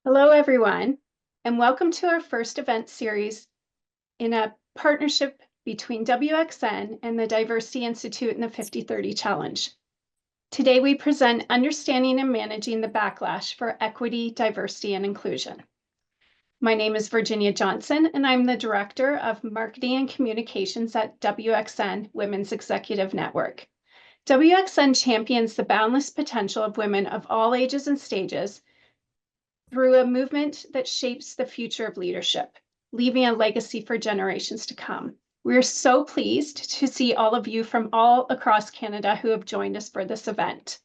Hello, everyone, and welcome to our first event series in a partnership between WXN and the Diversity Institute and the 50/30 Challenge. Today, we present Understanding and Managing the Backlash for Equity, Diversity, and Inclusion. My name is Virginia Johnson, and I'm the Director of Marketing and Communications at WXN Women's Executive Network. WXN champions the boundless potential of women of all ages and stages through a movement that shapes the future of leadership, leaving a legacy for generations to come. We're so pleased to see all of you from all across Canada who have joined us for this event.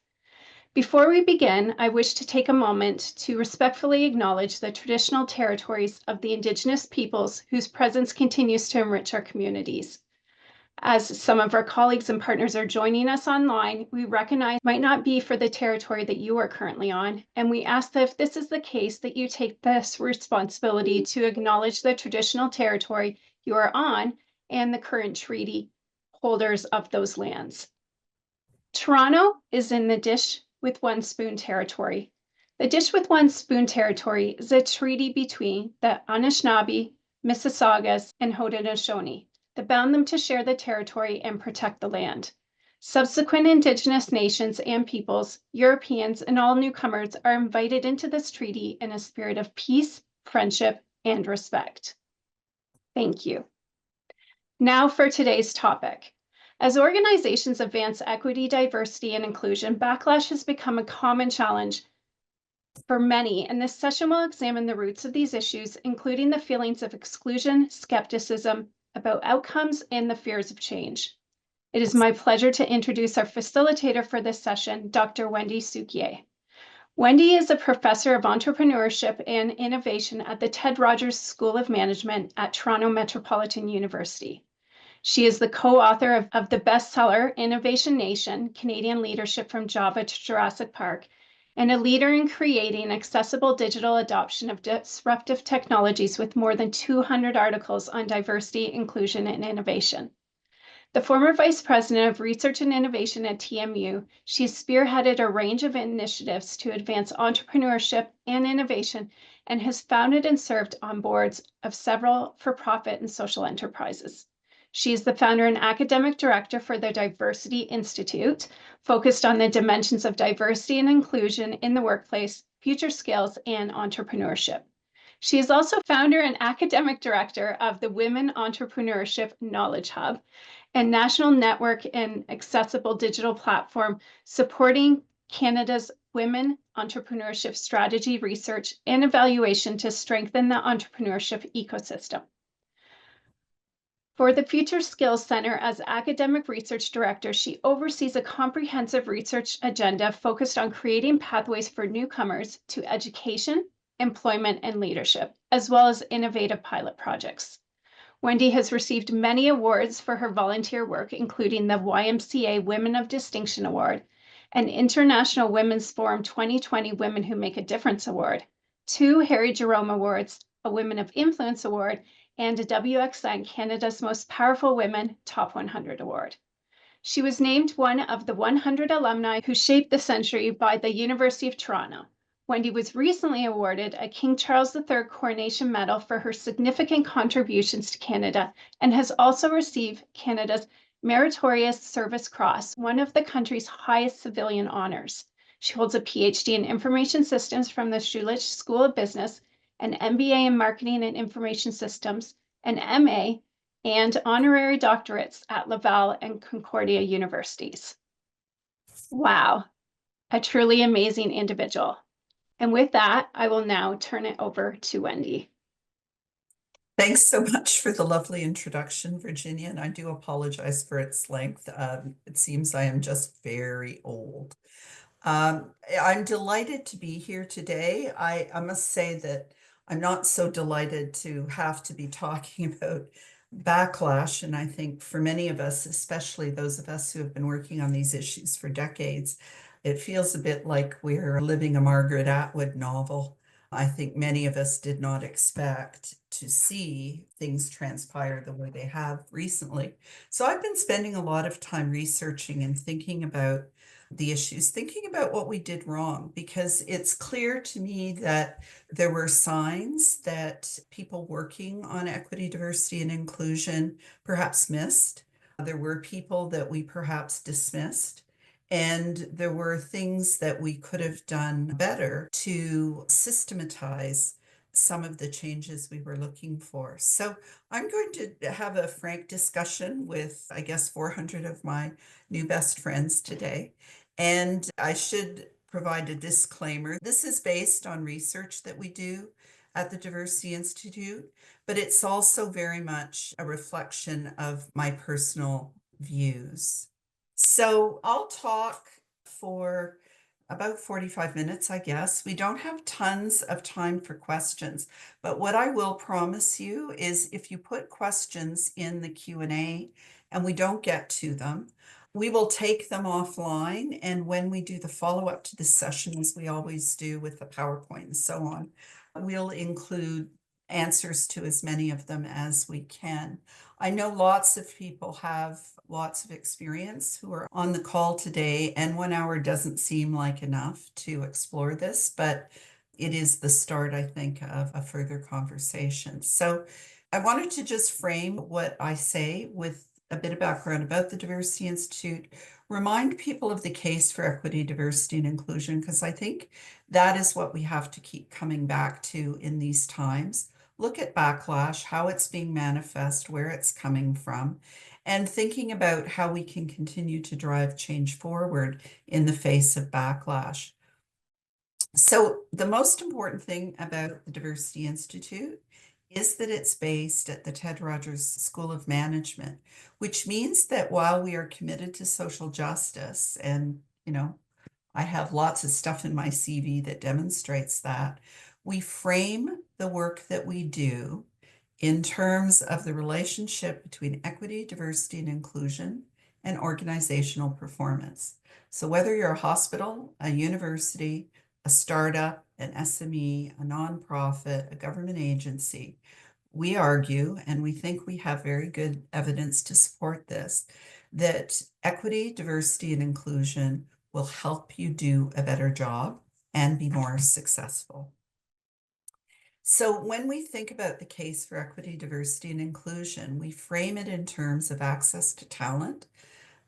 Before we begin, I wish to take a moment to respectfully acknowledge the traditional territories of the Indigenous peoples whose presence continues to enrich our communities. As some of our colleagues and partners are joining us online, we recognize it might not be for the territory that you are currently on, and we ask that if this is the case, that you take this responsibility to acknowledge the traditional territory you are on and the current treaty holders of those lands. Toronto is in the Dish with One Spoon territory. The Dish with One Spoon territory is a treaty between the Anishinaabe, Mississaugas, and Haudenosaunee that bound them to share the territory and protect the land. Subsequent Indigenous nations and peoples, Europeans, and all newcomers are invited into this treaty in a spirit of peace, friendship, and respect. Thank you. Now for today's topic. As organizations advance equity, diversity, and inclusion, backlash has become a common challenge for many, and this session will examine the roots of these issues, including the feelings of exclusion, skepticism about outcomes, and the fears of change. It is my pleasure to introduce our facilitator for this session, Dr. Wendy Cukier. Wendy is a professor of entrepreneurship and innovation at the Ted Rogers School of Management at Toronto Metropolitan University. She is the co-author of the bestseller Innovation Nation, Canadian Leadership from Java to Jurassic Park, and a leader in creating accessible digital adoption of disruptive technologies with more than 200 articles on diversity, inclusion, and innovation. The former Vice President of Research and Innovation at TMU, she has spearheaded a range of initiatives to advance entrepreneurship and innovation and has founded and served on boards of several for-profit and social enterprises. She is the founder and academic director for the Diversity Institute, focused on the dimensions of diversity and inclusion in the workplace, future skills, and entrepreneurship. She is also founder and academic director of the Women Entrepreneurship Knowledge Hub, a national network and accessible digital platform supporting Canada's women entrepreneurship strategy, research, and evaluation to strengthen the entrepreneurship ecosystem. For the Future Skills Center as Academic Research Director, she oversees a comprehensive research agenda focused on creating pathways for newcomers to education, employment, and leadership, as well as innovative pilot projects. Wendy has received many awards for her volunteer work, including the YMCA Women of Distinction Award, an International Women's Forum 2020 Women Who Make a Difference Award, 2 Harry Jerome Awards, a Women of Influence Award, and a WXN Canada's Most Powerful Women Top 100 Award. She was named one of the 100 alumni who shaped the century by the University of Toronto. Wendy was recently awarded a King Charles III Coronation Medal for her significant contributions to Canada and has also received Canada's Meritorious Service Cross, one of the country's highest civilian honors. She holds a PhD in Information Systems from the Schulich School of Business, an MBA in Marketing and Information Systems, an MA, and honorary doctorates at Laval and Concordia universities. Wow, a truly amazing individual. And with that, I will now turn it over to Wendy. Thanks so much for the lovely introduction, Virginia, and I do apologize for its length. It seems I am just very old. I'm delighted to be here today. I must say that I'm not so delighted to have to be talking about backlash, and I think for many of us, especially those of us who have been working on these issues for decades, it feels a bit like we're living a Margaret Atwood novel. I think many of us did not expect to see things transpire the way they have recently. So I've been spending a lot of time researching and thinking about the issues, thinking about what we did wrong, because it's clear to me that there were signs that people working on equity, diversity, and inclusion perhaps missed. There were people that we perhaps dismissed. And there were things that we could have done better to systematize some of the changes we were looking for. So I'm going to have a frank discussion with, I guess, 400 of my new best friends today. And I should provide a disclaimer. This is based on research that we do at the Diversity Institute, but it's also very much a reflection of my personal views. So I'll talk for about 45 minutes, I guess. We don't have tons of time for questions, but what I will promise you is if you put questions in the Q&A and we don't get to them, we will take them offline. And when we do the follow-up to this session, as we always do with the PowerPoint and so on, we'll include answers to as many of them as we can. I know lots of people have lots of experience who are on the call today, and 1 hour doesn't seem like enough to explore this, but it is the start, I think, of a further conversation. So I wanted to just frame what I say with a bit of background about the Diversity Institute, remind people of the case for equity, diversity, and inclusion, because I think that is what we have to keep coming back to in these times. Look at backlash, how it's being manifest, where it's coming from, and thinking about how we can continue to drive change forward in the face of backlash. So the most important thing about the Diversity Institute is that it's based at the Ted Rogers School of Management, which means that while we are committed to social justice, and, I have lots of stuff in my CV that demonstrates that, we frame the work that we do in terms of the relationship between equity, diversity, and inclusion and organizational performance. So whether you're a hospital, a university, a startup, an SME, a nonprofit, a government agency, we argue, and we think we have very good evidence to support this, that equity, diversity, and inclusion will help you do a better job and be more successful. So when we think about the case for equity, diversity, and inclusion, we frame it in terms of access to talent,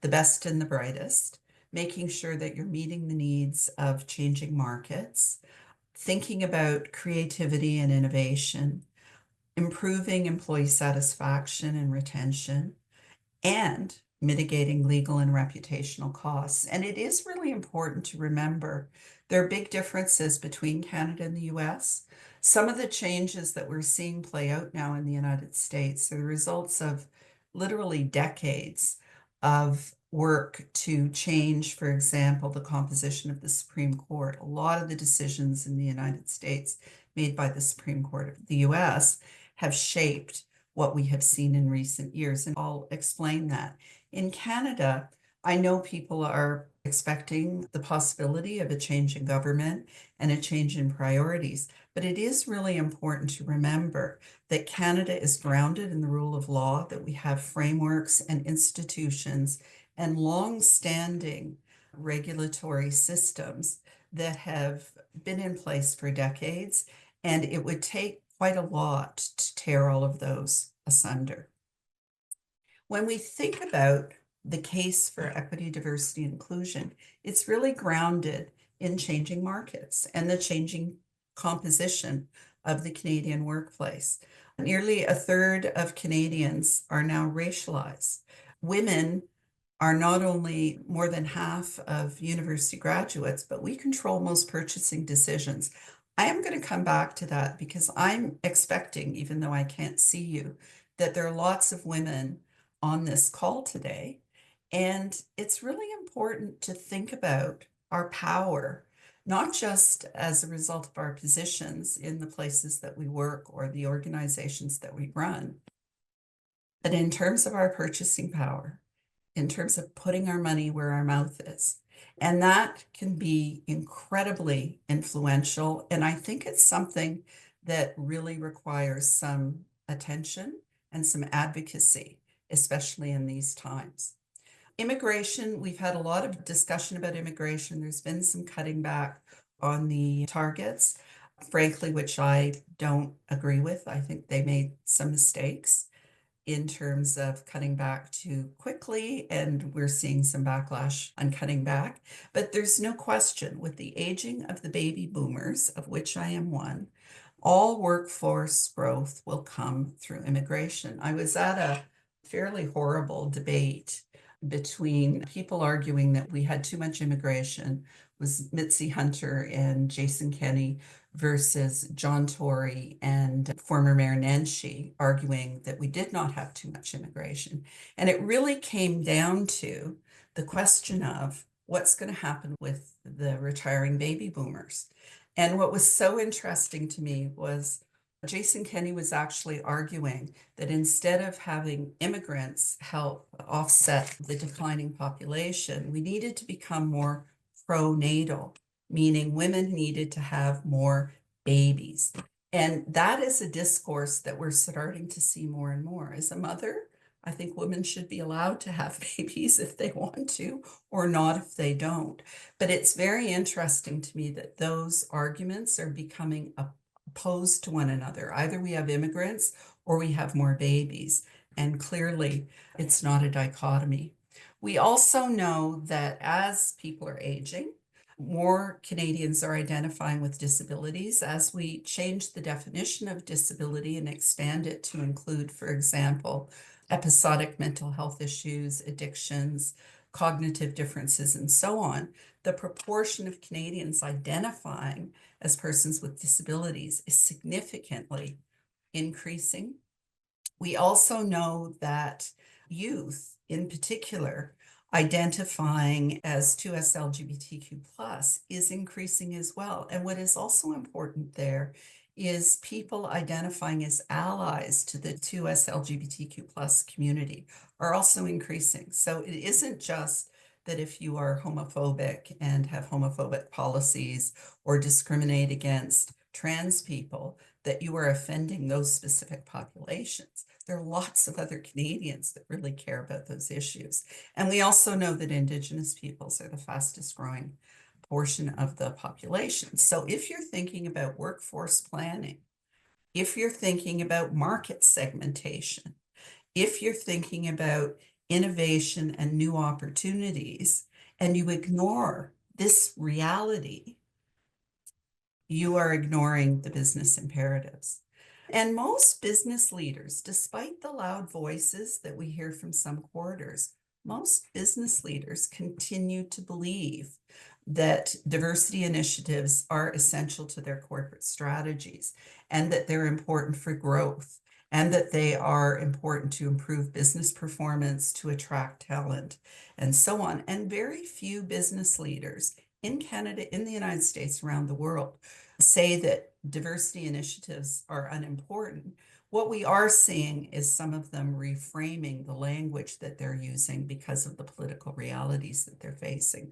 the best and the brightest, making sure that you're meeting the needs of changing markets, thinking about creativity and innovation, improving employee satisfaction and retention, and mitigating legal and reputational costs. And it is really important to remember there are big differences between Canada and the US. Some of the changes that we're seeing play out now in the United States are the results of literally decades of work to change, for example, the composition of the Supreme Court. A lot of the decisions in the United States made by the Supreme Court of the US have shaped what we have seen in recent years, and I'll explain that. In Canada, I know people are expecting the possibility of a change in government and a change in priorities, but it is really important to remember that Canada is grounded in the rule of law, that we have frameworks and institutions and long-standing regulatory systems that have been in place for decades, and it would take quite a lot to tear all of those asunder. When we think about the case for equity, diversity, and inclusion, it's really grounded in changing markets and the changing composition of the Canadian workplace. Nearly a third of Canadians are now racialized. Women are not only more than half of university graduates, but we control most purchasing decisions. I am going to come back to that because I'm expecting, even though I can't see you, that there are lots of women on this call today. And it's really important to think about our power, not just as a result of our positions in the places that we work or the organizations that we run, but in terms of our purchasing power, in terms of putting our money where our mouth is, And that can be incredibly influential. And I think it's something that really requires some attention and some advocacy, especially in these times. Immigration, we've had a lot of discussion about immigration. There's been some cutting back on the targets, frankly, which I don't agree with. I think they made some mistakes in terms of cutting back too quickly, and we're seeing some backlash on cutting back. But there's no question, with the aging of the baby boomers, of which I am one, all workforce growth will come through immigration. I was at a fairly horrible debate between people arguing that we had too much immigration, was Mitzi Hunter and Jason Kenney, versus John Tory and former Mayor Nenshi arguing that we did not have too much immigration. And it really came down to the question of what's going to happen with the retiring baby boomers. And what was so interesting to me was Jason Kenney was actually arguing that instead of having immigrants help offset the declining population, we needed to become more pro-natal, meaning women needed to have more babies. And that is a discourse that we're starting to see more and more. As a mother, I think women should be allowed to have babies if they want to, or not if they don't. But it's very interesting to me that those arguments are becoming opposed to one another. Either we have immigrants or we have more babies. And clearly, it's not a dichotomy. We also know that as people are aging, more Canadians are identifying with disabilities. As we change the definition of disability and expand it to include, for example, episodic mental health issues, addictions, cognitive differences, and so on, the proportion of Canadians identifying as persons with disabilities is significantly increasing. We also know that youth, in particular, identifying as 2S LGBTQ plus is increasing as well. And what is also important there is people identifying as allies to the 2S LGBTQ plus community are also increasing. So it isn't just that if you are homophobic and have homophobic policies or discriminate against trans people, that you are offending those specific populations. There are lots of other Canadians that really care about those issues. And we also know that Indigenous peoples are the fastest growing portion of the population. So if you're thinking about workforce planning, if you're thinking about market segmentation, if you're thinking about innovation and new opportunities, and you ignore this reality, you are ignoring the business imperatives. And most business leaders, despite the loud voices that we hear from some quarters, most business leaders continue to believe that diversity initiatives are essential to their corporate strategies and that they're important for growth and that they are important to improve business performance, to attract talent, and so on. And very few business leaders in Canada, in the United States, around the world, say that diversity initiatives are unimportant. What we are seeing is some of them reframing the language that they're using because of the political realities that they're facing.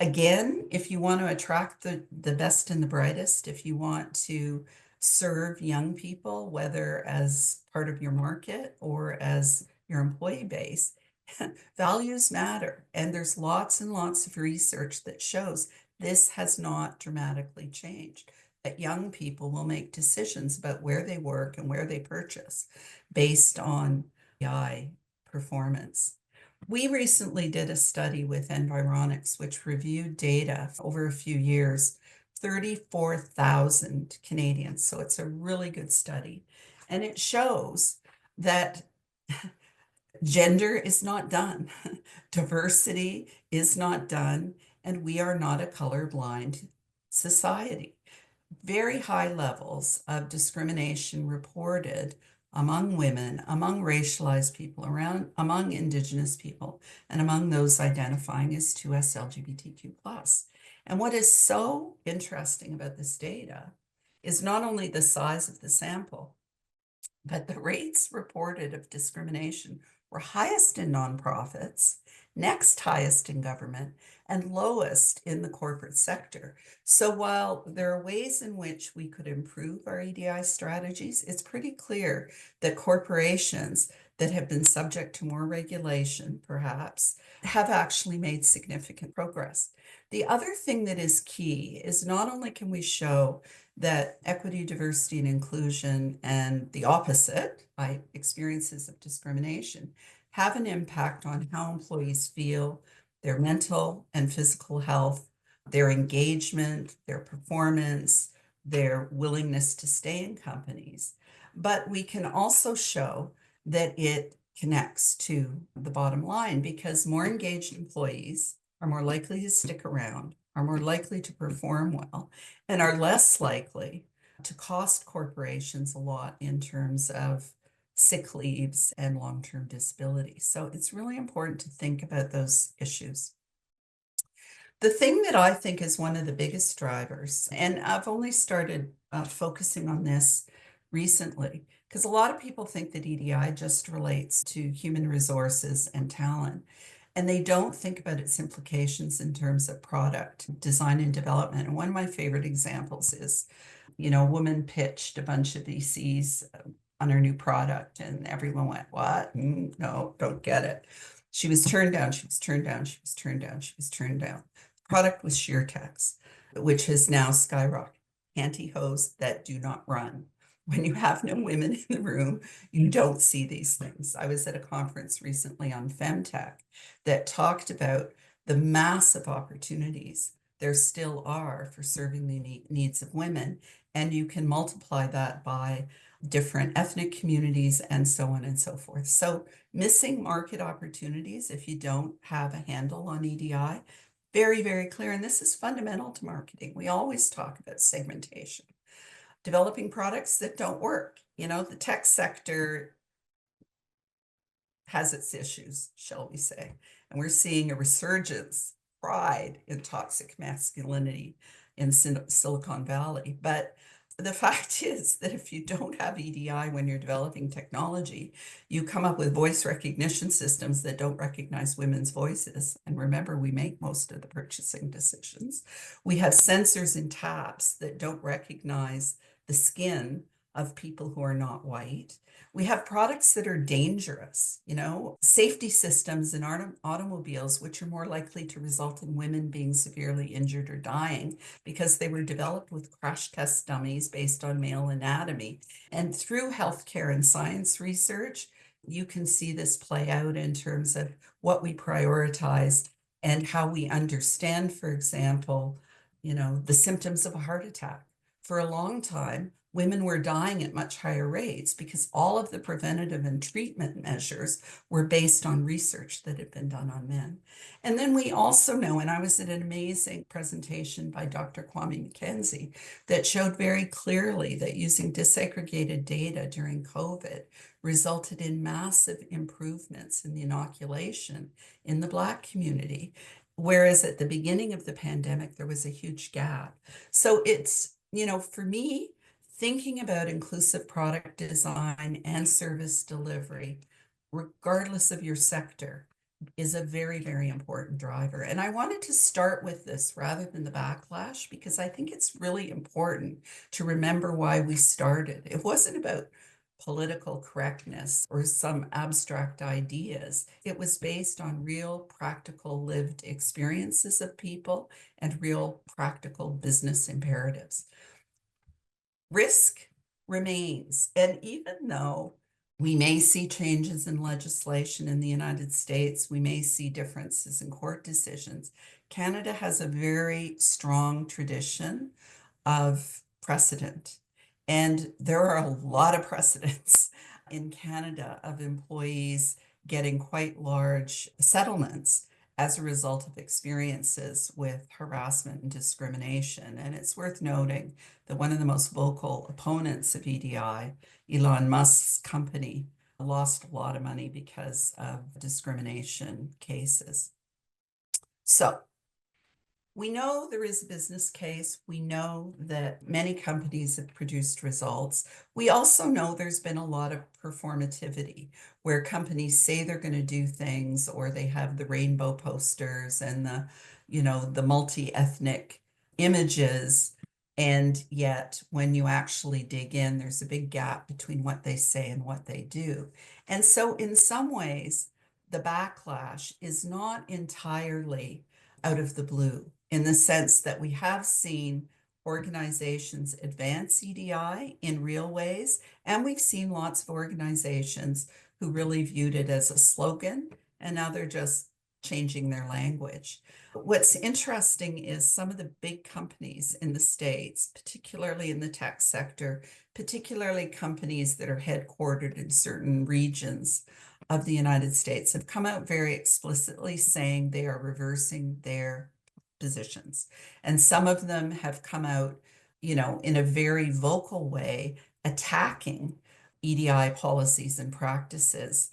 Again, if you want to attract the best and the brightest, if you want to serve young people, whether as part of your market or as your employee base, values matter. And there's lots and lots of research that shows this has not dramatically changed, that young people will make decisions about where they work and where they purchase based on EDI performance. We recently did a study with Environics, which reviewed data over a few years, 34,000 Canadians. So it's a really good study. And it shows that gender is not done, diversity is not done, and we are not a colorblind society. Very high levels of discrimination reported among women, among racialized people, among Indigenous people, and among those identifying as 2S LGBTQ plus. And what is so interesting about this data is not only the size of the sample, but the rates reported of discrimination were highest in nonprofits, next highest in government, and lowest in the corporate sector. So while there are ways in which we could improve our EDI strategies, it's pretty clear that corporations that have been subject to more regulation, perhaps, have actually made significant progress. The other thing that is key is not only can we show that equity, diversity, and inclusion and the opposite, by experiences of discrimination, have an impact on how employees feel, their mental and physical health, their engagement, their performance, their willingness to stay in companies. But we can also show that it connects to the bottom line, because more engaged employees are more likely to stick around, are more likely to perform well, and are less likely to cost corporations a lot in terms of sick leaves and long-term disability. So it's really important to think about those issues. The thing that I think is one of the biggest drivers, and I've only started focusing on this recently, because a lot of people think that EDI just relates to human resources and talent, and they don't think about its implications in terms of product design and development. And one of my favorite examples is, a woman pitched a bunch of VCs on her new product, and everyone went, "What? No, don't get it." She was turned down, she was turned down, she was turned down, she was turned down. The product was SheerTex, which has now skyrocketed. Pantyhose that do not run. When you have no women in the room, you don't see these things. I was at a conference recently on femtech that talked about the massive opportunities there still are for serving the needs of women. And you can multiply that by different ethnic communities and so on and so forth. So missing market opportunities if you don't have a handle on EDI, very, very clear. And this is fundamental to marketing. We always talk about segmentation, developing products that don't work. The tech sector has its issues, shall we say. And we're seeing a resurgence, pride in toxic masculinity in Silicon Valley. But the fact is that if you don't have EDI when you're developing technology, you come up with voice recognition systems that don't recognize women's voices. And remember, we make most of the purchasing decisions. We have sensors and taps that don't recognize the skin of people who are not white. We have products that are dangerous, safety systems in automobiles, which are more likely to result in women being severely injured or dying because they were developed with crash test dummies based on male anatomy. And through healthcare and science research, you can see this play out in terms of what we prioritize and how we understand, for example, the symptoms of a heart attack. For a long time, women were dying at much higher rates because all of the preventative and treatment measures were based on research that had been done on men. And then we also know, and I was at an amazing presentation by Dr. Kwame McKenzie that showed very clearly that using disaggregated data during COVID resulted in massive improvements in the inoculation in the Black community. Whereas at the beginning of the pandemic, there was a huge gap. So it's, for me, thinking about inclusive product design and service delivery, regardless of your sector, is a very, very important driver. And I wanted to start with this rather than the backlash, because I think it's really important to remember why we started. It wasn't about political correctness or some abstract ideas. It was based on real, practical, lived experiences of people and real, practical business imperatives. Risk remains. And even though we may see changes in legislation in the United States, we may see differences in court decisions, Canada has a very strong tradition of precedent. And there are a lot of precedents in Canada of employees getting quite large settlements as a result of experiences with harassment and discrimination. And it's worth noting that one of the most vocal opponents of EDI, Elon Musk's company, lost a lot of money because of discrimination cases. So We know there is a business case. We know that many companies have produced results. We also know there's been a lot of performativity where companies say they're going to do things, or they have the rainbow posters and the multi-ethnic images. And yet, when you actually dig in, there's a big gap between what they say and what they do. And so, in some ways, the backlash is not entirely out of the blue, in the sense that we have seen organizations advance EDI in real ways, and we've seen lots of organizations who really viewed it as a slogan, and now they're just changing their language. What's interesting is some of the big companies in the States, particularly in the tech sector, particularly companies that are headquartered in certain regions of the United States, have come out very explicitly saying they are reversing their positions. And some of them have come out, in a very vocal way, attacking EDI policies and practices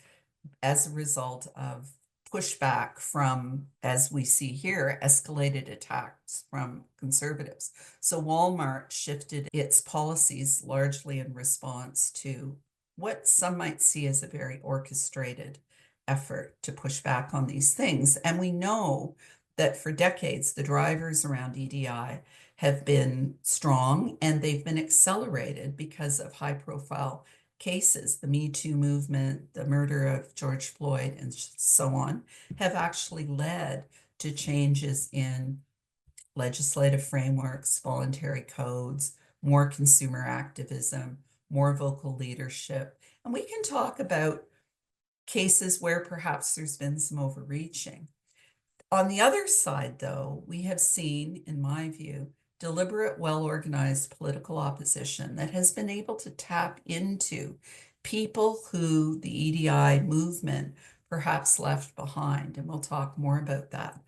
as a result of pushback from, as we see here, escalated attacks from conservatives. So Walmart shifted its policies largely in response to what some might see as a very orchestrated effort to push back on these things. And we know that for decades, the drivers around EDI have been strong, and they've been accelerated because of high-profile cases. The Me Too movement, the murder of George Floyd, and so on, have actually led to changes in legislative frameworks, voluntary codes, more consumer activism, more vocal leadership. And we can talk about cases where perhaps there's been some overreaching. On the other side, though, we have seen, in my view, deliberate, well-organized political opposition that has been able to tap into people who the EDI movement perhaps left behind. And we'll talk more about that.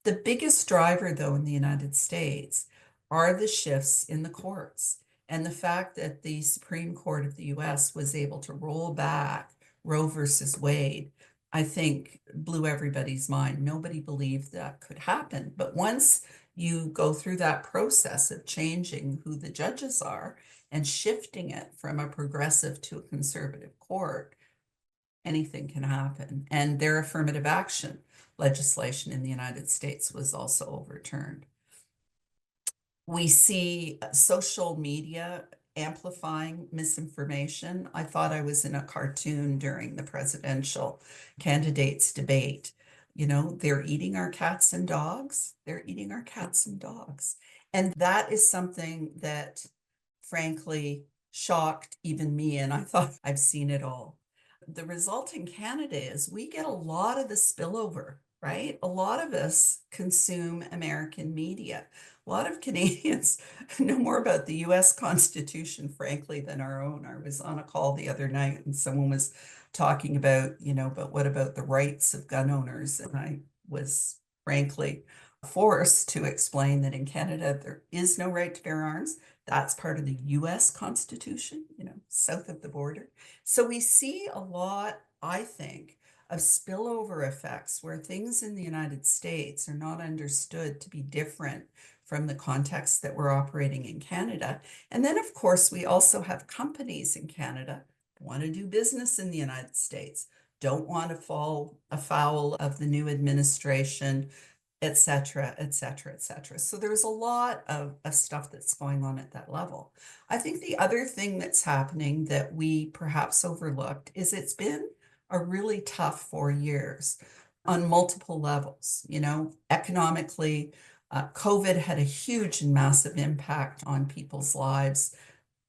The biggest driver, though, in the United States are the shifts in the courts. And the fact that the Supreme Court of the US was able to roll back Roe versus Wade, I think, blew everybody's mind. Nobody believed that could happen. But once you go through that process of changing who the judges are and shifting it from a progressive to a conservative court, anything can happen. And their affirmative action legislation in the United States was also overturned. We see social media amplifying misinformation. I thought I was in a cartoon during the presidential candidates debate. They're eating our cats and dogs. They're eating our cats and dogs. And that is something that, frankly, shocked even me. And I thought, I've seen it all. The result in Canada is we get a lot of the spillover, right? A lot of us consume American media. A lot of Canadians know more about the US Constitution, frankly, than our own. I was on a call the other night and someone was talking about, but what about the rights of gun owners? And I was frankly forced to explain that in Canada, there is no right to bear arms. That's part of the US Constitution, south of the border. So we see a lot, I think, of spillover effects where things in the United States are not understood to be different from the context that we're operating in Canada. And then, of course, we also have companies in Canada who want to do business in the United States, don't want to fall afoul of the new administration, et cetera, et cetera, et cetera. So there's a lot of stuff that's going on at that level. I think the other thing that's happening that we perhaps overlooked is it's been a really tough 4 years on multiple levels. Economically, COVID had a huge and massive impact on people's lives,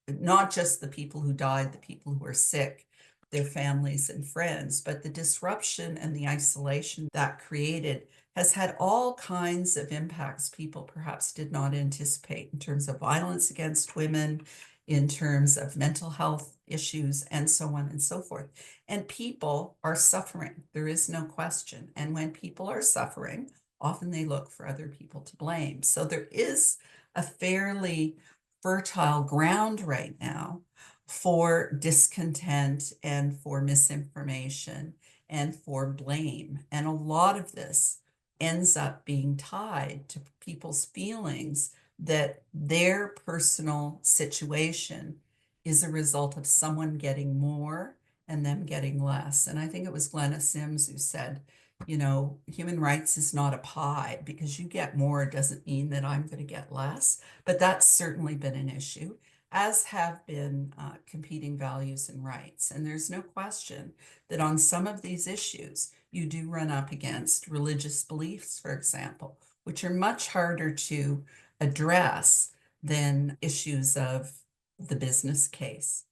not just the people who died, the people who were sick, their families and friends, but the disruption and the isolation that created has had all kinds of impacts people perhaps did not anticipate in terms of violence against women, in terms of mental health issues, and so on and so forth. And people are suffering. There is no question. And when people are suffering, often they look for other people to blame. So there is a fairly fertile ground right now for discontent and for misinformation and for blame. And a lot of this, ends up being tied to people's feelings that their personal situation is a result of someone getting more and them getting less. And I think it was Glenna Sims who said, human rights is not a pie. Because you get more doesn't mean that I'm going to get less. But that's certainly been an issue, as have been competing values and rights. And there's no question that on some of these issues, you do run up against religious beliefs, for example, which are much harder to address than issues of the business case.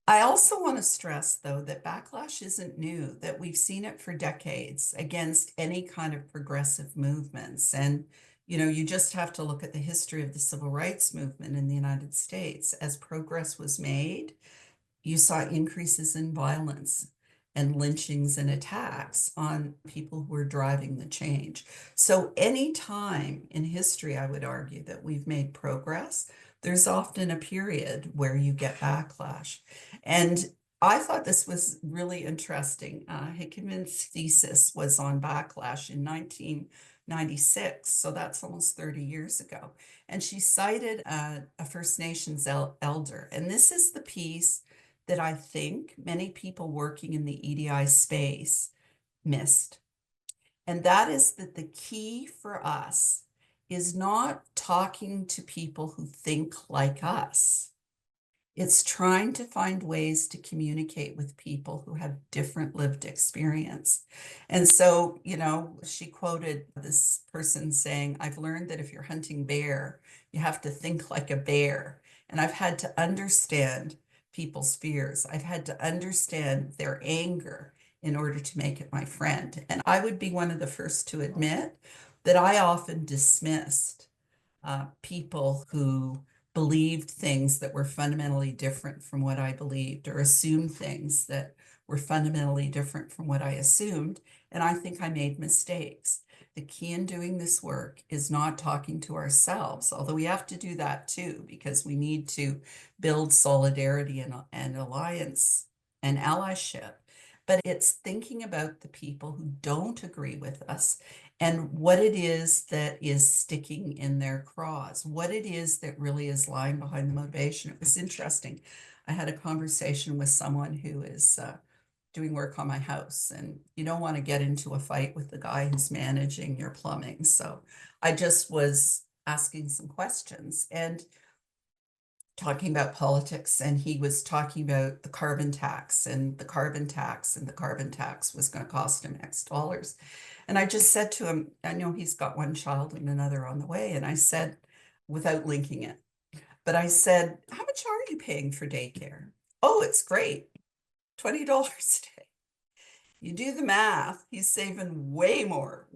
I also want to stress, though, that backlash isn't new, that we've seen it for decades against any kind of progressive movements. And, you just have to look at the history of the civil rights movement in the United States. As progress was made, you saw increases in violence and lynchings and attacks on people who were driving the change. So any time in history, I would argue, that we've made progress, there's often a period where you get backlash. And I thought this was really interesting. Hickman's thesis was on backlash in 1996, so that's almost 30 years ago. And she cited a First Nations elder. And this is the piece that I think many people working in the EDI space missed. And that is that the key for us is not talking to people who think like us. It's trying to find ways to communicate with people who have different lived experience. And so, she quoted this person saying, "I've learned that if you're hunting bear, you have to think like a bear. And I've had to understand people's fears. I've had to understand their anger in order to make it my friend." And I would be one of the first to admit that I often dismissed people who believed things that were fundamentally different from what I believed, or assumed things that were fundamentally different from what I assumed. And I think I made mistakes. The key in doing this work is not talking to ourselves, although we have to do that too, because we need to build solidarity and alliance and allyship. But it's thinking about the people who don't agree with us and what it is that is sticking in their craws, what it is that really is lying behind the motivation. It was interesting. I had a conversation with someone who is doing work on my house, and you don't want to get into a fight with the guy who's managing your plumbing. So I just was asking some questions and talking about politics, and he was talking about the carbon tax and the carbon tax and the carbon tax was going to cost him X dollars. And I just said to him, I know he's got one child and another on the way. And I said, without linking it, but I said, "How much are you paying for daycare?" "Oh, it's great. $20 a day." You do the math, he's saving way more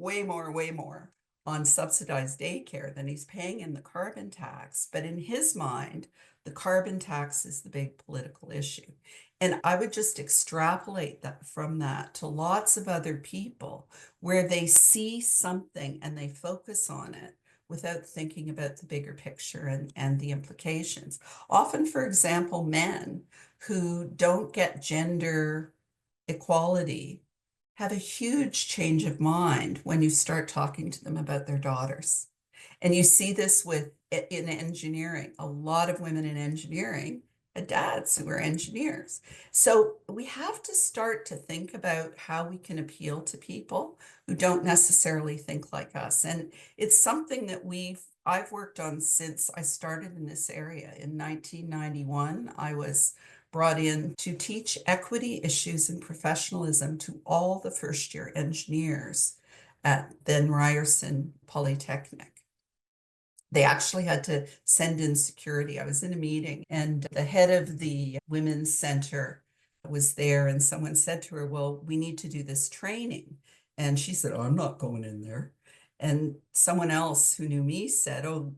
on subsidized daycare than he's paying in the carbon tax. But in his mind, the carbon tax is the big political issue. And I would just extrapolate that from that to lots of other people where they see something and they focus on it without thinking about the bigger picture and the implications. Often, for example, men who don't get gender equality have a huge change of mind when you start talking to them about their daughters. And you see this in engineering. A lot of women in engineering had dads who were engineers. So we have to start to think about how we can appeal to people who don't necessarily think like us. And it's something that I've worked on since I started in this area. In 1991, I was brought in to teach equity issues and professionalism to all the first-year engineers at then Ryerson Polytechnic. They actually had to send in security. I was in a meeting and the head of the Women's Center was there, and someone said to her, "Well, we need to do this training." And she said, "Oh, I'm not going in there." And someone else who knew me said, "Oh,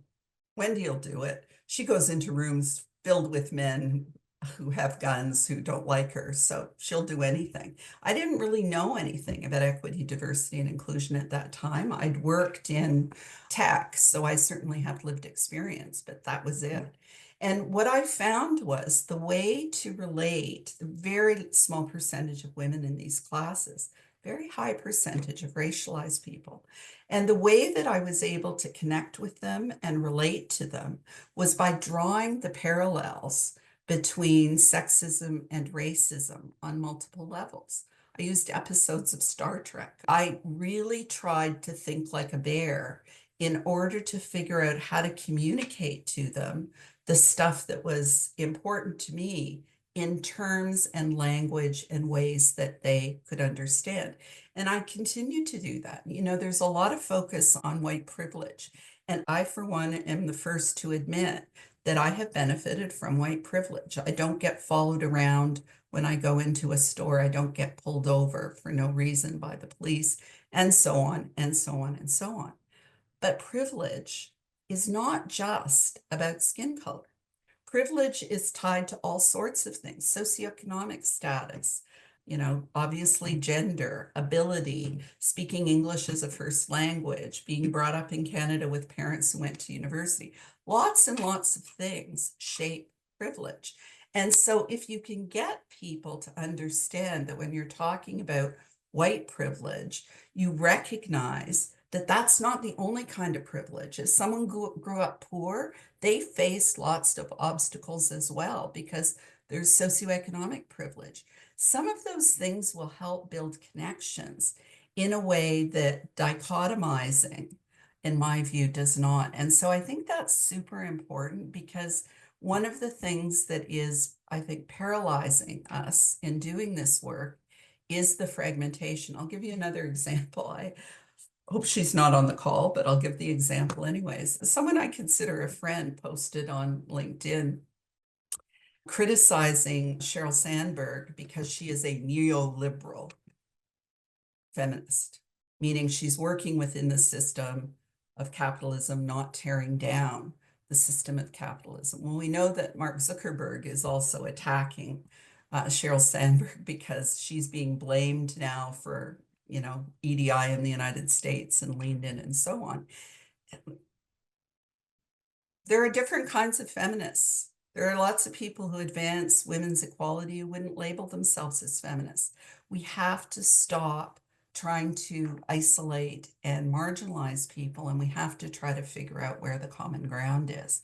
Wendy will do it. She goes into rooms filled with men who have guns who don't like her, so she'll do anything." I didn't really know anything about equity, diversity, and inclusion at that time. I'd worked in tech, so I certainly have lived experience, but that was it. And what I found was the way to relate, the very small percentage of women in these classes, very high percentage of racialized people. And the way that I was able to connect with them and relate to them was by drawing the parallels between sexism and racism on multiple levels. I used episodes of Star Trek. I really tried to think like a bear in order to figure out how to communicate to them the stuff that was important to me in terms and language and ways that they could understand. And I continue to do that. You know, there's a lot of focus on white privilege. And I, for one, am the first to admit that I have benefited from white privilege. I don't get followed around when I go into a store. I don't get pulled over for no reason by the police, and so on, and so on, and so on. But privilege is not just about skin color. Privilege is tied to all sorts of things, socioeconomic status, you know, obviously gender, ability, speaking English as a first language, being brought up in Canada with parents who went to university. Lots and lots of things shape privilege. And so if you can get people to understand that when you're talking about white privilege, you recognize that that's not the only kind of privilege. If someone grew up poor, they face lots of obstacles as well because there's socioeconomic privilege. Some of those things will help build connections in a way that dichotomizing, in my view, does not. And so I think that's super important because one of the things that is, I think, paralyzing us in doing this work is the fragmentation. I'll give you another example. I hope she's not on the call, but I'll give the example anyways. Someone I consider a friend posted on LinkedIn criticizing Sheryl Sandberg because she is a neoliberal feminist, meaning she's working within the system of capitalism, not tearing down the system of capitalism. Well, we know that Mark Zuckerberg is also attacking Sheryl Sandberg because she's being blamed now for, you know, EDI in the United States and leaned in and so on. There are different kinds of feminists. There are lots of people who advance women's equality who wouldn't label themselves as feminists. We have to stop trying to isolate and marginalize people, and we have to try to figure out where the common ground is.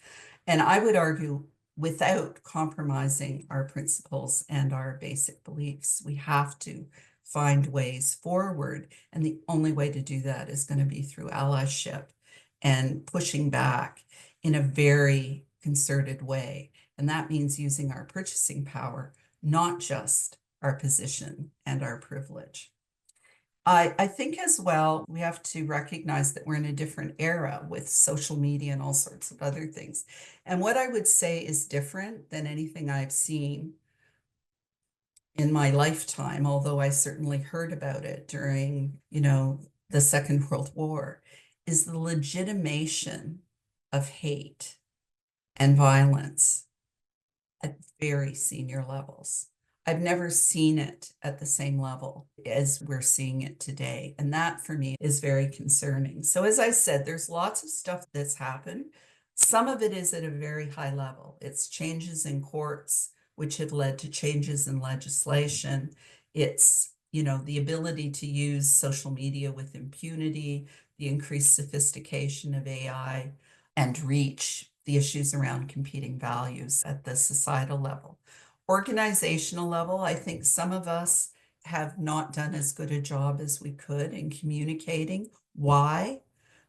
And I would argue without compromising our principles and our basic beliefs, we have to find ways forward. And the only way to do that is going to be through allyship and pushing back in a very concerted way. And that means using our purchasing power, not just our position and our privilege. I think as well, we have to recognize that we're in a different era with social media and all sorts of other things. And what I would say is different than anything I've seen in my lifetime, although I certainly heard about it during, you know, the Second World War, is the legitimation of hate and violence at very senior levels. I've never seen it at the same level as we're seeing it today. And that for me is very concerning. So as I said, there's lots of stuff that's happened. Some of it is at a very high level. It's changes in courts, which have led to changes in legislation. It's, you know, the ability to use social media with impunity, the increased sophistication of AI, and reach the issues around competing values at the societal level. Organizational level, I think some of us have not done as good a job as we could in communicating why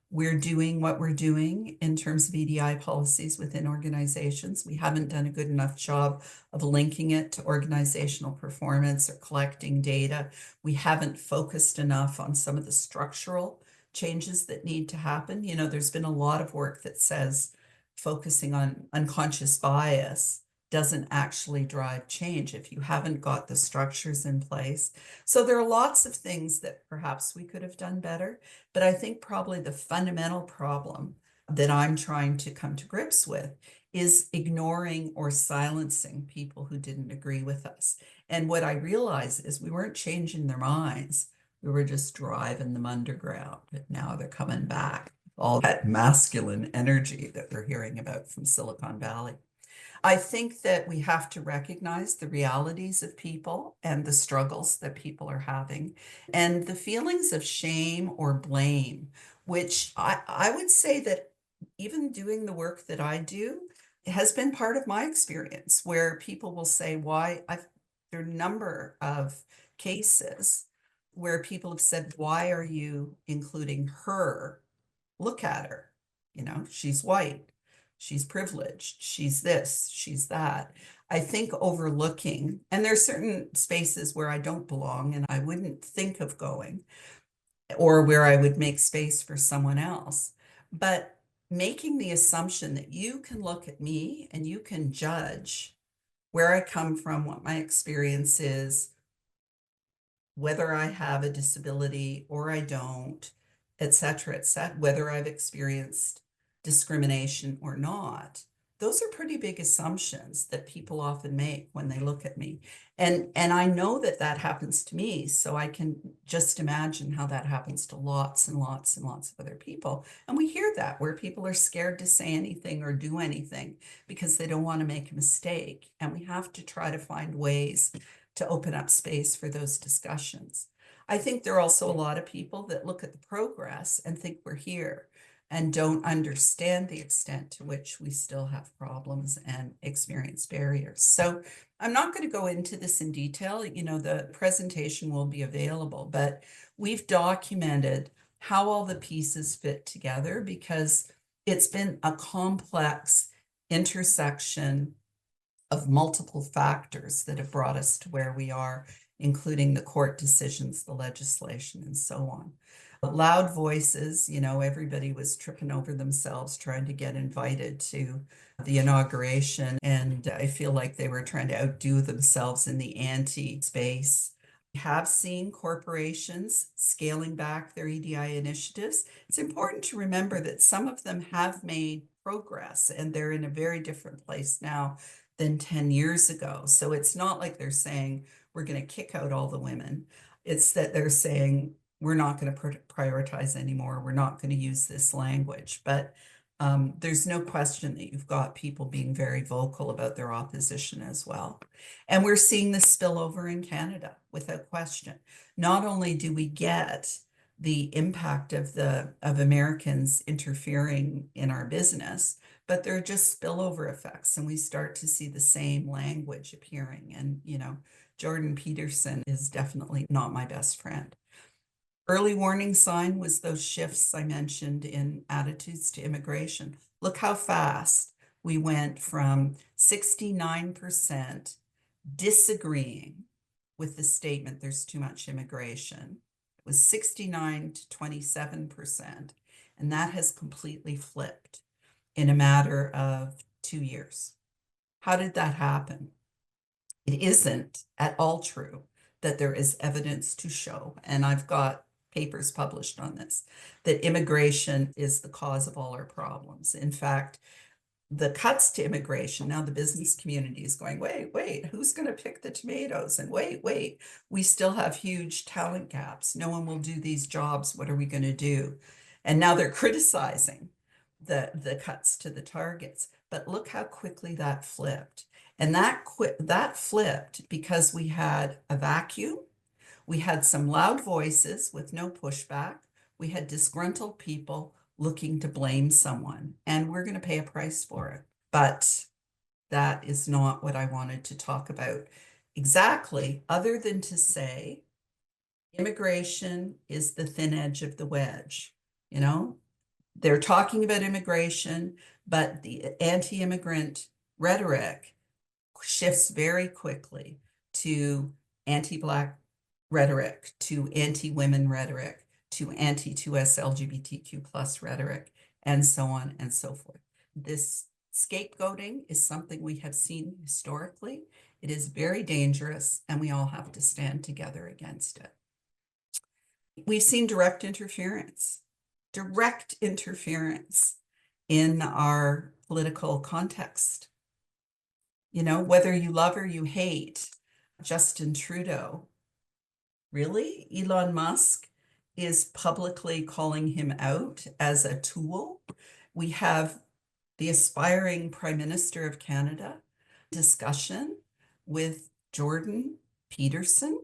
we're doing what we're doing in terms of EDI policies within organizations. We haven't done a good enough job of linking it to organizational performance or collecting data. We haven't focused enough on some of the structural changes that need to happen. You know, there's been a lot of work that says focusing on unconscious bias doesn't actually drive change if you haven't got the structures in place. So there are lots of things that perhaps we could have done better, but I think probably the fundamental problem that I'm trying to come to grips with is ignoring or silencing people who didn't agree with us. And what I realized is we weren't changing their minds. We were just driving them underground. But now they're coming back. All that masculine energy that we're hearing about from Silicon Valley. I think that we have to recognize the realities of people and the struggles that people are having and the feelings of shame or blame, which I would say that even doing the work that I do has been part of my experience where people will say, there are a number of cases where people have said, why are you including her? Look at her. She's white, she's privileged, she's this, she's that. I think overlooking, and there's certain spaces where I don't belong and I wouldn't think of going, or where I would make space for someone else. But making the assumption that you can look at me and you can judge where I come from, what my experience is, whether I have a disability or I don't, et cetera, whether I've experienced discrimination or not. Those are pretty big assumptions that people often make when they look at me. And I know that that happens to me, so I can just imagine how that happens to lots and lots and lots of other people. And we hear that where people are scared to say anything or do anything because they don't want to make a mistake. And we have to try to find ways to open up space for those discussions. I think there are also a lot of people that look at the progress and think we're here and don't understand the extent to which we still have problems and experience barriers. So I'm not going to go into this in detail. The presentation will be available, but we've documented how all the pieces fit together because it's been a complex intersection of multiple factors that have brought us to where we are, including the court decisions, the legislation, and so on. Loud voices, everybody was tripping over themselves trying to get invited to the inauguration, and I feel like they were trying to outdo themselves in the anti-space. We have seen corporations scaling back their EDI initiatives. It's important to remember that some of them have made progress, and they're in a very different place now than 10 years ago. So it's not like they're saying we're going to kick out all the women. It's that they're saying we're not going to prioritize anymore. We're not going to use this language. But there's no question that you've got people being very vocal about their opposition as well. And we're seeing this spill over in Canada without question. Not only do we get the impact of Americans interfering in our business, but there are just spillover effects, and we start to see the same language appearing. And, Jordan Peterson is definitely not my best friend. Early warning sign was those shifts I mentioned in attitudes to immigration. Look how fast we went from 69% disagreeing with the statement there's too much immigration. It was 69 to 27%, and that has completely flipped in a matter of 2 years. How did that happen? It isn't at all true that there is evidence to show, and I've got papers published on this, that immigration is the cause of all our problems. In fact, the cuts to immigration, now the business community is going, wait, who's going to pick the tomatoes? And wait, we still have huge talent gaps. No one will do these jobs. What are we going to do? And now they're criticizing the cuts to the targets. But look how quickly that flipped. And that flipped because we had a vacuum. We had some loud voices with no pushback. We had disgruntled people looking to blame someone, and we're going to pay a price for it. But that is not what I wanted to talk about exactly, other than to say immigration is the thin edge of the wedge. They're talking about immigration, but the anti-immigrant rhetoric shifts very quickly to anti-Black rhetoric, to anti-women rhetoric, to anti-2S LGBTQ plus rhetoric, and so on and so forth. This scapegoating is something we have seen historically. It is very dangerous, and we all have to stand together against it. We've seen direct interference in our political context. Whether you love or you hate Justin Trudeau, really? Elon Musk is publicly calling him out as a tool. We have the aspiring Prime Minister of Canada discussion with Jordan Peterson.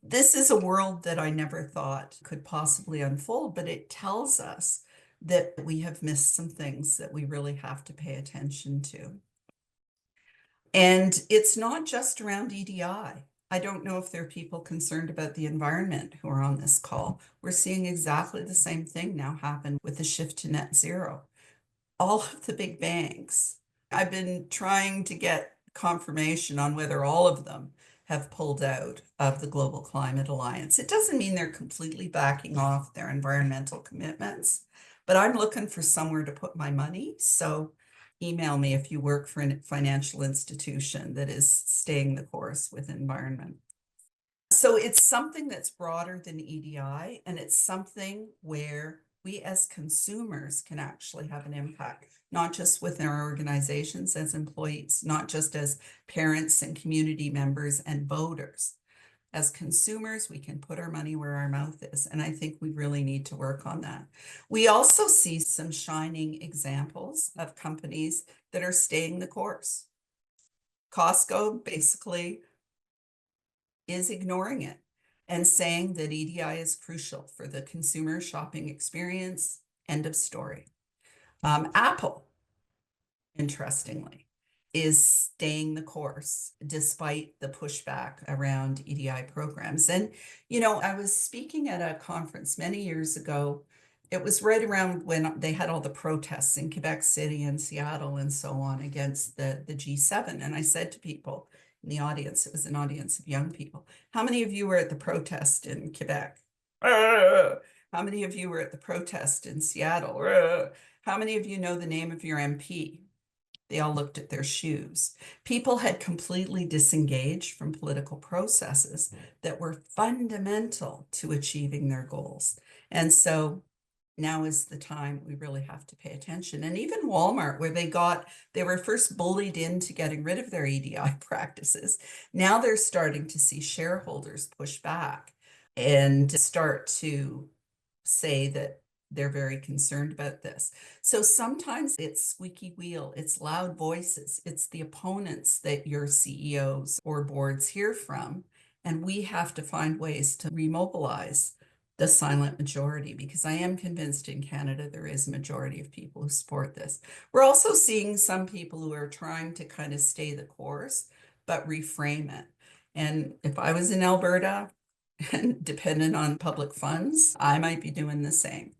This is a world that I never thought could possibly unfold, but it tells us that we have missed some things that we really have to pay attention to. And it's not just around EDI. I don't know if there are people concerned about the environment who are on this call. We're seeing exactly the same thing now happen with the shift to net zero. All of the big banks, I've been trying to get confirmation on whether all of them have pulled out of the Global Climate Alliance. It doesn't mean they're completely backing off their environmental commitments, but I'm looking for somewhere to put my money. So email me if you work for a financial institution that is staying the course with environment. So it's something that's broader than EDI, and it's something where we as consumers can actually have an impact, not just within our organizations as employees, not just as parents and community members and voters. As consumers, we can put our money where our mouth is, and I think we really need to work on that. We also see some shining examples of companies that are staying the course. Costco basically is ignoring it and saying that EDI is crucial for the consumer shopping experience. End of story. Apple, interestingly, is staying the course despite the pushback around EDI programs. And, I was speaking at a conference many years ago. It was right around when they had all the protests in Quebec City and Seattle and so on against the G7. And I said to people in the audience, it was an audience of young people, how many of you were at the protest in Quebec? How many of you were at the protest in Seattle? How many of you know the name of your MP? They all looked at their shoes. People had completely disengaged from political processes that were fundamental to achieving their goals. And so now is the time we really have to pay attention. And even Walmart, where they were first bullied into getting rid of their EDI practices. Now they're starting to see shareholders push back and start to say that they're very concerned about this. So sometimes it's squeaky wheel, it's loud voices, it's the opponents that your CEOs or boards hear from. And we have to find ways to remobilize the silent majority, because I am convinced in Canada there is a majority of people who support this. We're also seeing some people who are trying to kind of stay the course, but reframe it. And if I was in Alberta and dependent on public funds, I might be doing the same.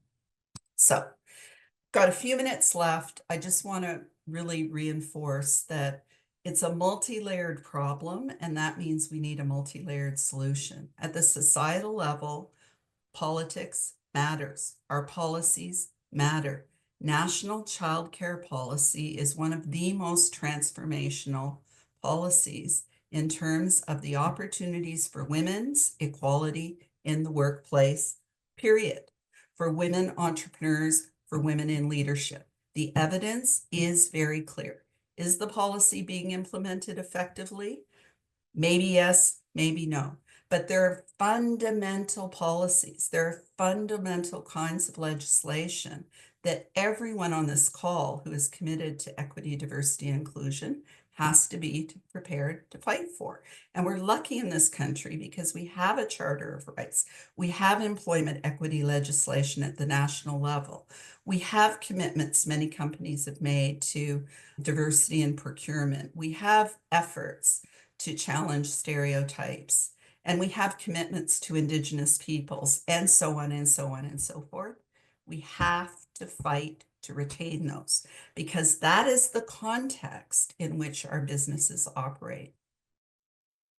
So, got a few minutes left. I just want to really reinforce that it's a multi-layered problem, and that means we need a multi-layered solution. At the societal level, politics matters. Our policies matter. National child care policy is one of the most transformational policies in terms of the opportunities for women's equality in the workplace, period. For women entrepreneurs, for women in leadership. The evidence is very clear. Is the policy being implemented effectively? Maybe yes, maybe no. But there are fundamental policies, there are fundamental kinds of legislation that everyone on this call who is committed to equity, diversity, and inclusion has to be prepared to fight for. And we're lucky in this country because we have a Charter of Rights. We have employment equity legislation at the national level. We have commitments many companies have made to diversity in procurement. We have efforts to challenge stereotypes. And we have commitments to Indigenous peoples, and so on and so on and so forth. We have to fight to retain those, because that is the context in which our businesses operate.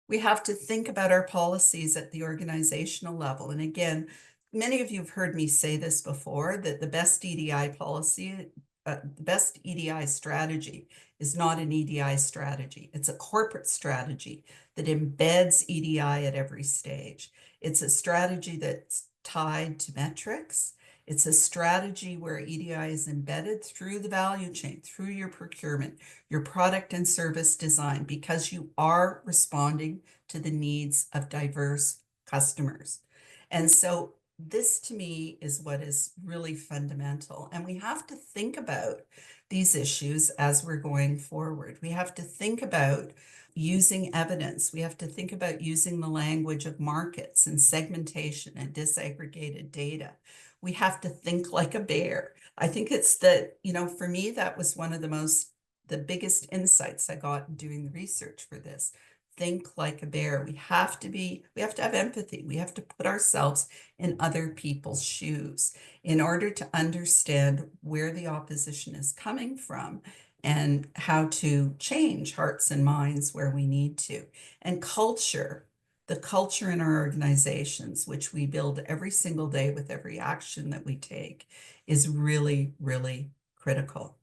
We have to think about our policies at the organizational level. And again, many of you have heard me say this before, that the best EDI policy, the best EDI strategy is not an EDI strategy. It's a corporate strategy that embeds EDI at every stage. It's a strategy that's tied to metrics. It's a strategy where EDI is embedded through the value chain, through your procurement, your product and service design, because you are responding to the needs of diverse customers. And so this to me is what is really fundamental. And we have to think about these issues as we're going forward. We have to think about using evidence. We have to think about using the language of markets and segmentation and disaggregated data. We have to think like a bear. I think it's that, for me, that was one of the biggest insights I got in doing the research for this. Think like a bear. We have to have empathy. We have to put ourselves in other people's shoes in order to understand where the opposition is coming from and how to change hearts and minds where we need to. And the culture in our organizations, which we build every single day with every action that we take, is really, really critical.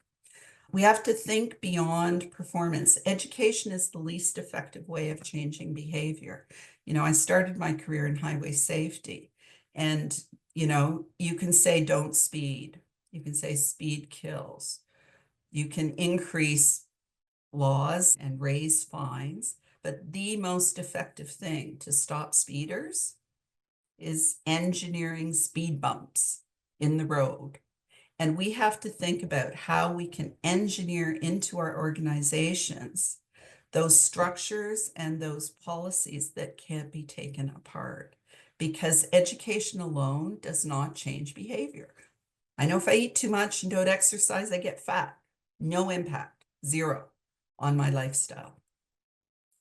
We have to think beyond performance. Education is the least effective way of changing behavior. I started my career in highway safety, and you can say don't speed. You can say speed kills. You can increase laws and raise fines, but the most effective thing to stop speeders is engineering speed bumps in the road. And we have to think about how we can engineer into our organizations those structures and those policies that can't be taken apart, because education alone does not change behavior. I know if I eat too much and don't exercise, I get fat. No impact, zero on my lifestyle.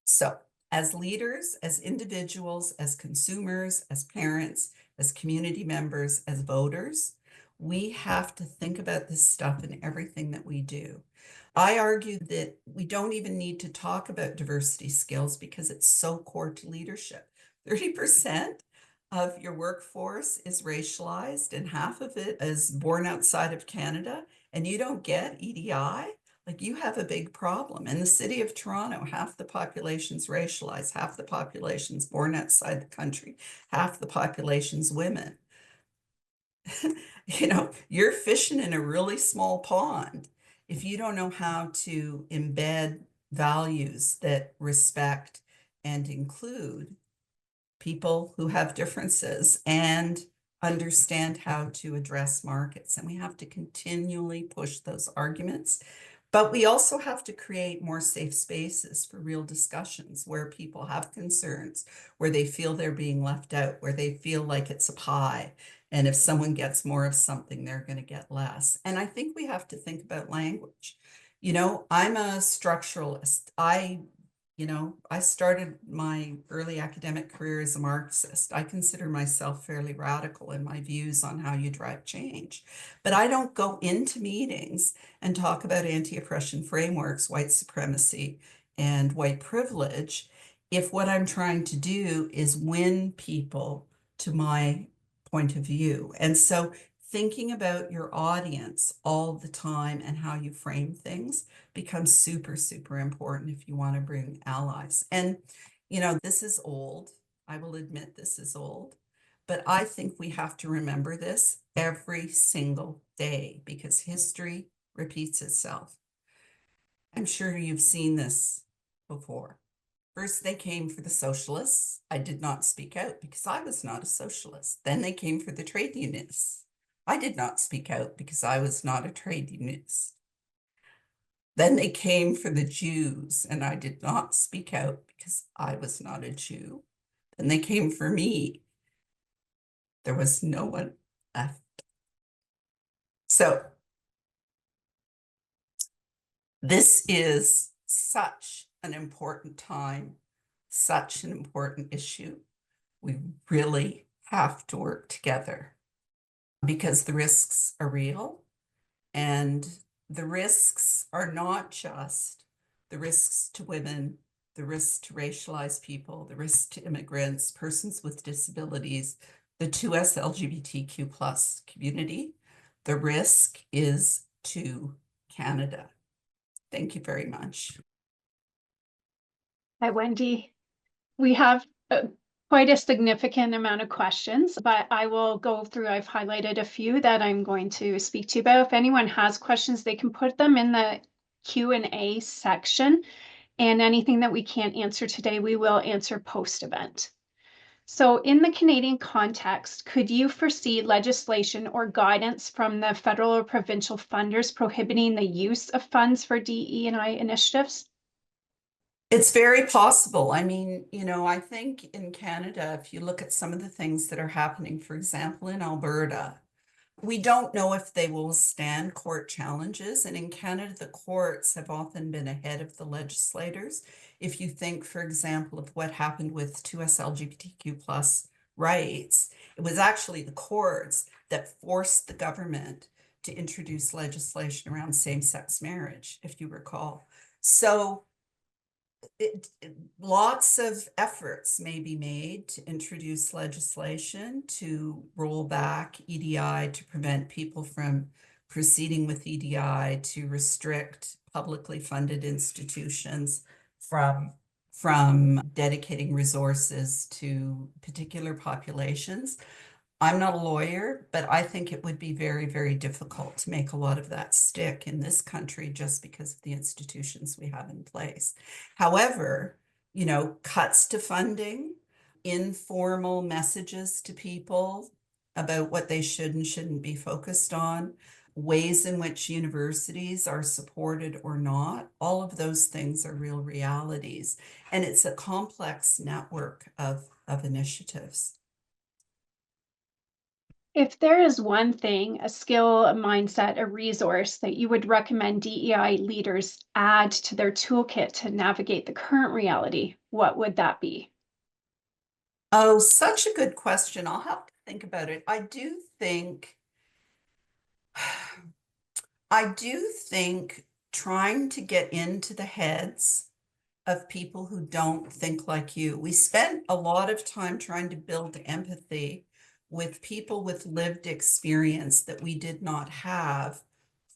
So, as leaders, as individuals, as consumers, as parents, as community members, as voters, we have to think about this stuff in everything that we do. I argue that we don't even need to talk about diversity skills because it's so core to leadership. 30% of your workforce is racialized and half of it is born outside of Canada, and you don't get EDI. Like, you have a big problem. In the city of Toronto, half the population's racialized, half the population's born outside the country, half the population's women. You're fishing in a really small pond if you don't know how to embed values that respect and include people who have differences and understand how to address markets. And we have to continually push those arguments. But we also have to create more safe spaces for real discussions where people have concerns, where they feel they're being left out, where they feel like it's a pie. And if someone gets more of something, they're going to get less. And I think we have to think about language. I'm a structuralist. I started my early academic career as a Marxist. I consider myself fairly radical in my views on how you drive change. But I don't go into meetings and talk about anti-oppression frameworks, white supremacy, and white privilege if what I'm trying to do is win people to my point of view. And so thinking about your audience all the time and how you frame things becomes super, super important if you want to bring allies. And, this is old. I will admit this is old, but I think we have to remember this every single day because history repeats itself. I'm sure you've seen this before. First, they came for the socialists. I did not speak out because I was not a socialist. Then they came for the trade unionists. I did not speak out because I was not a trade unionist. Then they came for the Jews, and I did not speak out because I was not a Jew. Then they came for me. There was no one left. So this is such an important time, such an important issue. We really have to work together because the risks are real, and the risks are not just the risks to women, the risks to racialized people, the risks to immigrants, persons with disabilities, the 2S LGBTQ plus community. The risk is to Canada. Thank you very much. Hi, Wendy. We have quite a significant amount of questions, but I will go through. I've highlighted a few that I'm going to speak to you about. If anyone has questions, they can put them in the Q&A section, and anything that we can't answer today, we will answer post-event. So in the Canadian context, could you foresee legislation or guidance from the federal or provincial funders prohibiting the use of funds for DE&I initiatives? It's very possible. I mean, I think in Canada, if you look at some of the things that are happening, for example, in Alberta, we don't know if they will stand court challenges. And in Canada, the courts have often been ahead of the legislators. If you think, for example, of what happened with 2S LGBTQ plus rights, it was actually the courts that forced the government to introduce legislation around same-sex marriage, if you recall. So lots of efforts may be made to introduce legislation to roll back EDI, to prevent people from proceeding with EDI, to restrict publicly funded institutions from dedicating resources to particular populations. I'm not a lawyer, but I think it would be very, very difficult to make a lot of that stick in this country just because of the institutions we have in place. However, cuts to funding, informal messages to people about what they should and shouldn't be focused on, ways in which universities are supported or not, all of those things are real realities. And it's a complex network of initiatives. If there is one thing, a skill, a mindset, a resource that you would recommend DEI leaders add to their toolkit to navigate the current reality, what would that be? Oh, such a good question. I'll have to think about it. I do think trying to get into the heads of people who don't think like you. We spent a lot of time trying to build empathy with people with lived experience that we did not have,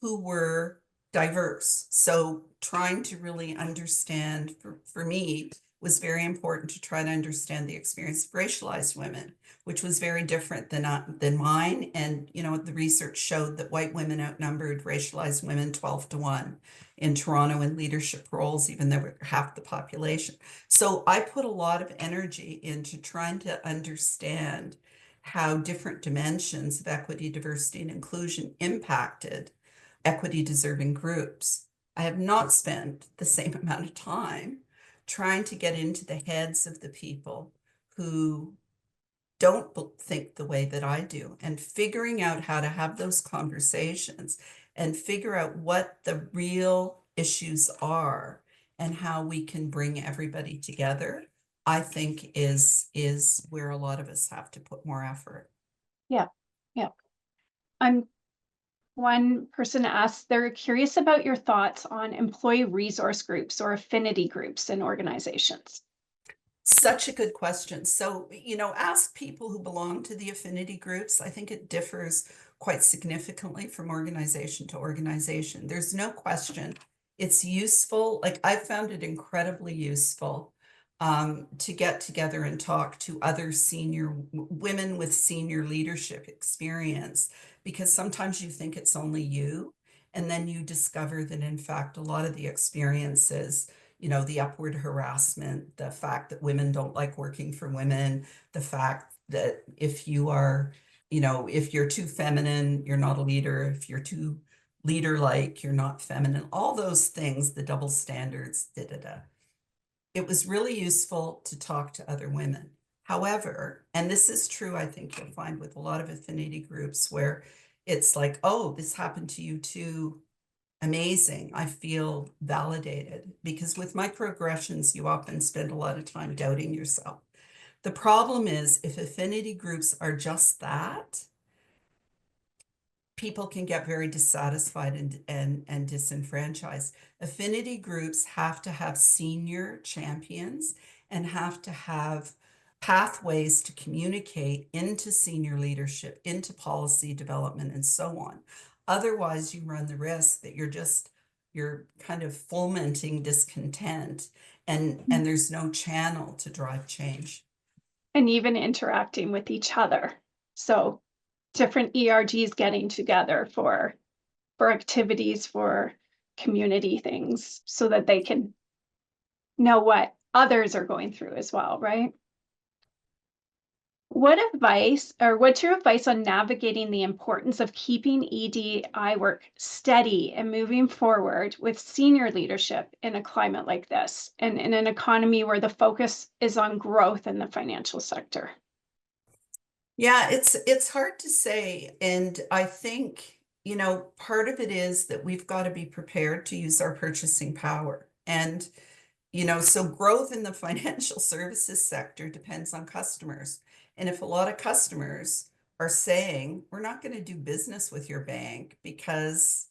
who were diverse. So trying to really understand, for me, was very important to try to understand the experience of racialized women, which was very different than mine. And the research showed that white women outnumbered racialized women 12-1 in Toronto in leadership roles, even though we're half the population. So I put a lot of energy into trying to understand how different dimensions of equity, diversity, and inclusion impacted equity deserving groups. I have not spent the same amount of time trying to get into the heads of the people who don't think the way that I do, and figuring out how to have those conversations and figure out what the real issues are and how we can bring everybody together, I think is where a lot of us have to put more effort. Yeah, yeah. I'm One person asked, they're curious about your thoughts on employee resource groups or affinity groups in organizations. Such a good question. So, ask people who belong to the affinity groups. I think it differs quite significantly from organization to organization. There's no question it's useful. Like, I found it incredibly useful to get together and talk to other senior women with senior leadership experience, because sometimes you think it's only you, and then you discover that in fact a lot of the experiences, the upward harassment, the fact that women don't like working for women, the fact that if you're too feminine, you're not a leader. If you're too leader-like, you're not feminine. All those things, the double standards, It was really useful to talk to other women. However, and this is true, I think you'll find with a lot of affinity groups where it's like, oh, this happened to you too. Amazing. I feel validated, because with microaggressions, you often spend a lot of time doubting yourself. The problem is, if affinity groups are just that, people can get very dissatisfied and disenfranchised. Affinity groups have to have senior champions and have to have pathways to communicate into senior leadership, into policy development, and so on. Otherwise, you run the risk that you're kind of fomenting discontent, and there's no channel to drive change. And even interacting with each other. So different ERGs getting together for activities, for community things, so that they can know what others are going through as well, right? What's your advice on navigating the importance of keeping EDI work steady and moving forward with senior leadership in a climate like this and in an economy where the focus is on growth in the financial sector? Yeah, it's hard to say. And I think, part of it is that we've got to be prepared to use our purchasing power. And, so growth in the financial services sector depends on customers. And if a lot of customers are saying, we're not going to do business with your bank because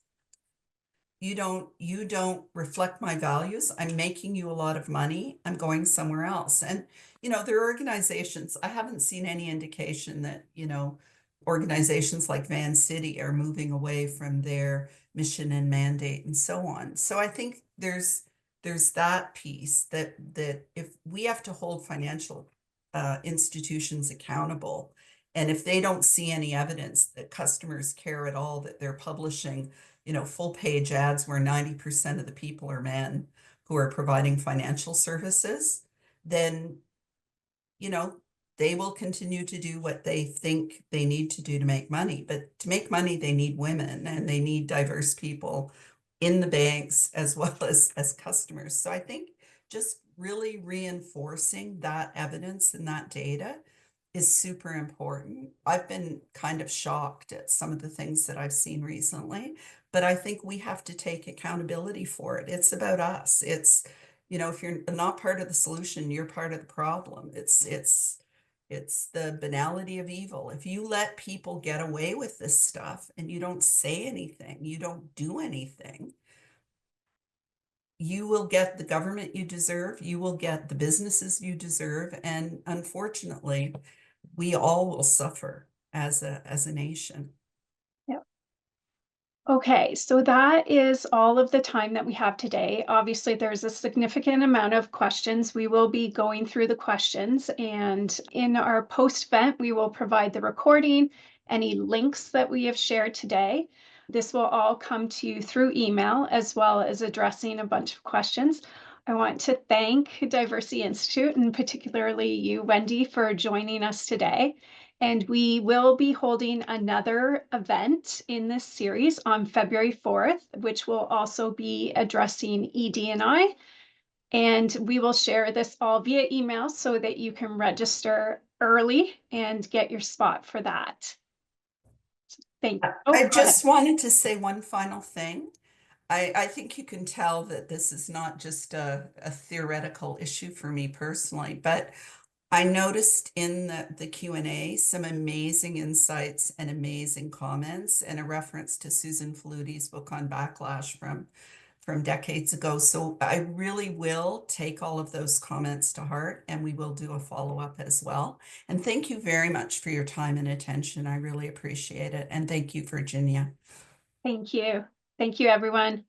you don't reflect my values. I'm making you a lot of money. I'm going somewhere else. And, there are organizations, I haven't seen any indication that, organizations like Van City are moving away from their mission and mandate and so on. So I think there's that piece that if we have to hold financial institutions accountable, and if they don't see any evidence that customers care at all, that they're publishing full page ads where 90% of the people are men who are providing financial services, then, you know, they will continue to do what they think they need to do to make money. But to make money, they need women and they need diverse people in the banks as well as customers. So I think just really reinforcing that evidence and that data is super important. I've been kind of shocked at some of the things that I've seen recently, but I think we have to take accountability for it. It's about us. It's, if you're not part of the solution, you're part of the problem. It's the banality of evil. If you let people get away with this stuff and you don't say anything, you don't do anything, you will get the government you deserve, you will get the businesses you deserve, and unfortunately, we all will suffer as a nation. Okay, so that is all of the time that we have today. Obviously, there's a significant amount of questions. We will be going through the questions, and in our post-event, we will provide the recording, any links that we have shared today. This will all come to you through email, as well as addressing a bunch of questions. I want to thank Diversity Institute, and particularly you, Wendy, for joining us today. And we will be holding another event in this series on February 4th, which will also be addressing ED&I. And we will share this all via email so that you can register early and get your spot for that. Thank you. Oh, I go ahead. just wanted to say one final thing. I think you can tell that this is not just a theoretical issue for me personally, but I noticed in the Q&A some amazing insights and amazing comments and a reference to Susan Faluti's book on backlash from decades ago. So I really will take all of those comments to heart and we will do a follow-up as well. And thank you very much for your time and attention. I really appreciate it. And thank you, Virginia. Thank you. Thank you, everyone.